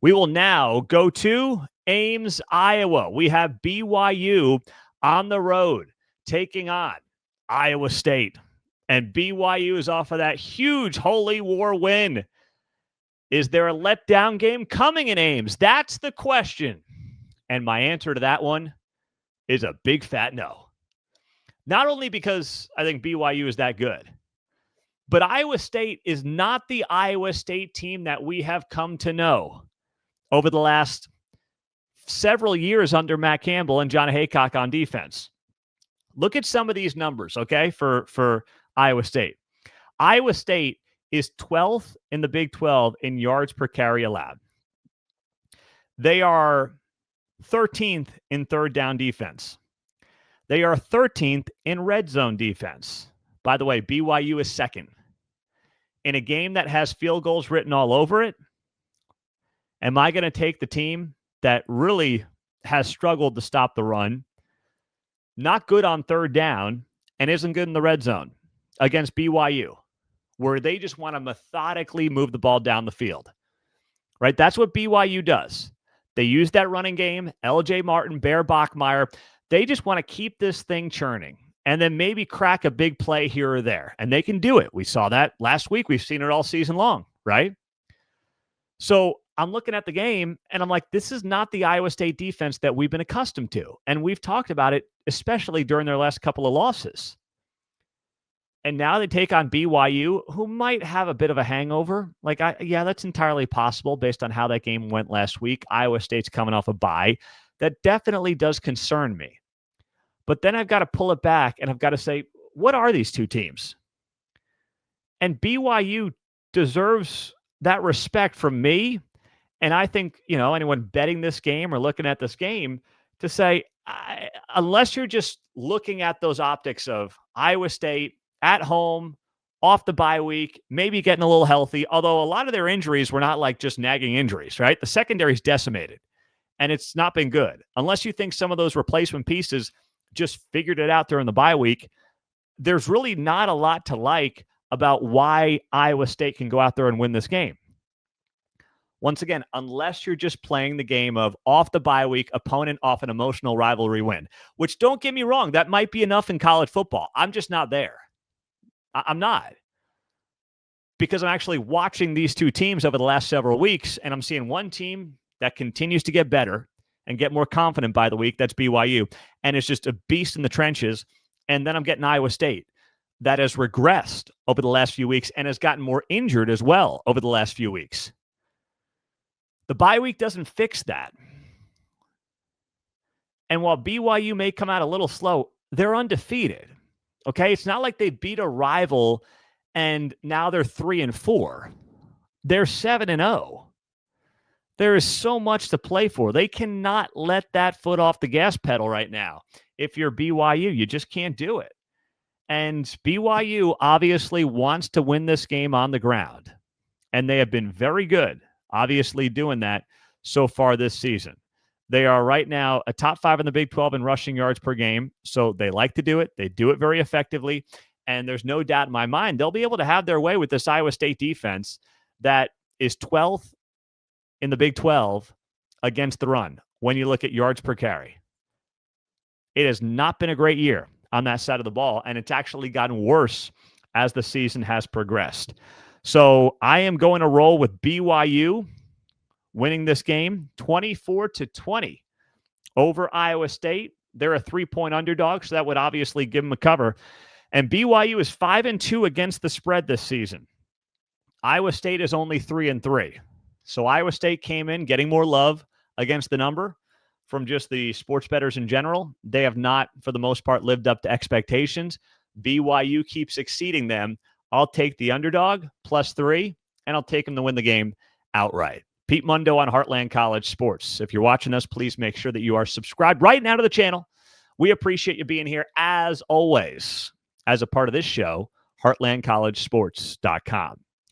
We will now go to Ames, Iowa. We have BYU on the road taking on Iowa State. And BYU is off of that huge Holy War win. Is there a letdown game coming in Ames? That's the question. And my answer to that one is a big fat no. Not only because I think BYU is that good, but Iowa State is not the Iowa State team that we have come to know over the last several years under Matt Campbell and John Haycock on defense. Look at some of these numbers, okay, for Iowa State. Iowa State is 12th in the Big 12 in yards per carry allowed. They are 13th in third down defense. They are 13th in red zone defense. By the way, BYU is second. In a game that has field goals written all over it, am I going to take the team that really has struggled to stop the run, not good on third down, and isn't good in the red zone against BYU, where they just want to methodically move the ball down the field? Right? That's what BYU does. They use that running game, LJ Martin, Bear Bachmeier. They just want to keep this thing churning and then maybe crack a big play here or there. And they can do it. We saw that last week. We've seen it all season long, right? So I'm looking at the game and I'm like, this is not the Iowa State defense that we've been accustomed to. And we've talked about it, especially during their last couple of losses. And now they take on BYU, who might have a bit of a hangover. Yeah, that's entirely possible based on how that game went last week. Iowa State's coming off a bye. That definitely does concern me. But then I've got to pull it back and I've got to say, what are these two teams? And BYU deserves that respect from me. And I think, anyone betting this game or looking at this game to say, unless you're just looking at those optics of Iowa State at home, off the bye week, maybe getting a little healthy, although a lot of their injuries were not like just nagging injuries, right? The secondary's decimated, and it's not been good. Unless you think some of those replacement pieces just figured it out during the bye week, there's really not a lot to like about why Iowa State can go out there and win this game. Once again, unless you're just playing the game of off the bye week, opponent off an emotional rivalry win, which, don't get me wrong, that might be enough in college football. I'm just not there. I'm not. Because I'm actually watching these two teams over the last several weeks, and I'm seeing one team that continues to get better and get more confident by the week. That's BYU. And it's just a beast in the trenches. And then I'm getting Iowa State that has regressed over the last few weeks and has gotten more injured as well over the last few weeks. The bye week doesn't fix that. And while BYU may come out a little slow, they're undefeated. Okay, it's not like they beat a rival and now they're 3-4. They're 7-0. There is so much to play for. They cannot let that foot off the gas pedal right now. If you're BYU, you just can't do it. And BYU obviously wants to win this game on the ground. And they have been very good, obviously, doing that so far this season. They are right now a top 5 in the Big 12 in rushing yards per game. So they like to do it. They do it very effectively. And there's no doubt in my mind they'll be able to have their way with this Iowa State defense that is 12th in the Big 12 against the run when you look at yards per carry. It has not been a great year on that side of the ball, and it's actually gotten worse as the season has progressed. So I am going to roll with BYU winning this game 24-20 over Iowa State. They're a 3-point underdog, so that would obviously give them a cover. And BYU is 5-2 against the spread this season. Iowa State is only 3-3. So Iowa State came in getting more love against the number from just the sports bettors in general. They have not, for the most part, lived up to expectations. BYU keeps exceeding them. I'll take the underdog +3, and I'll take them to win the game outright. Pete Mundo on Heartland College Sports. If you're watching us, please make sure that you are subscribed right now to the channel. We appreciate you being here, as always, as a part of this show, heartlandcollegesports.com.